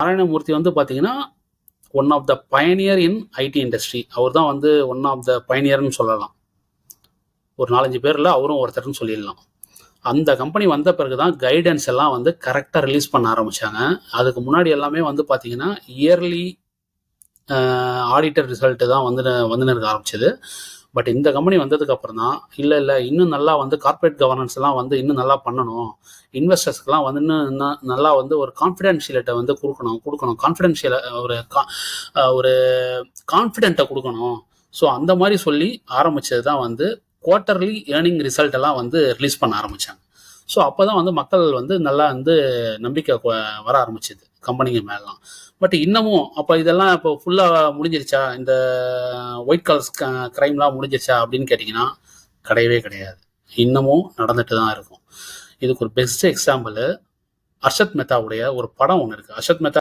நாராயணமூர்த்தி வந்து பார்த்தீங்கன்னா one of the pioneer in IT industry. அவர் தான் வந்து ஒன் ஆஃப் த பயனியர்னு சொல்லலாம். ஒரு 4-5 பேரில் அவரும் ஒருத்தர்னு சொல்லிடலாம். அந்த கம்பெனி வந்த பிறகு தான் கைடன்ஸ் எல்லாம் வந்து கரெக்டாக ரிலீஸ் பண்ண ஆரம்பித்தாங்க. அதுக்கு முன்னாடி எல்லாமே வந்து பார்த்தீங்கன்னா இயர்லி ஆடிட்டர் ரிசல்ட்டு தான் வந்துன்னு இருக்க ஆரம்பிச்சது. பட் இந்த கம்பெனி வந்ததுக்கு அப்புறம் தான் இல்லை இன்னும் நல்லா வந்து கார்ப்பரேட் கவர்னன்ஸ் எல்லாம் வந்து இன்னும் நல்லா பண்ணணும், இன்வெஸ்டர்ஸ்க்கெலாம் வந்து இன்னும் நல்லா வந்து ஒரு கான்ஃபிடென்ஷியலிட்டை வந்து கொடுக்கணும் கான்ஃபிடென்ஷியல் ஒரு கான்ஃபிடென்ட்டை கொடுக்கணும். ஸோ அந்த மாதிரி சொல்லி ஆரம்பித்தது தான் வந்து குவார்ட்டர்லி ஏர்னிங் ரிசல்ட் எல்லாம் வந்து ரிலீஸ் பண்ண ஆரம்பித்தாங்க. ஸோ அப்போ தான் வந்து மக்கள் வந்து நல்லா வந்து நம்பிக்கை வர ஆரம்பிச்சிது கம்பெனிங்க மேலாம். பட் இன்னமும் அப்போ இதெல்லாம் இப்போ ஃபுல்லாக முடிஞ்சிருச்சா, இந்த ஒயிட் கால்ஸ் க்ரைம்லாம் முடிஞ்சிருச்சா அப்படின்னு கேட்டிங்கன்னா கிடையவே கிடையாது. இன்னமும் நடந்துட்டு தான் இருக்கும். இதுக்கு ஒரு பெஸ்ட் எக்ஸாம்பிள் அர்ஷத் மெத்தாவுடைய ஒரு படம் ஒன்று இருக்குது. அர்ஷத் மெத்தா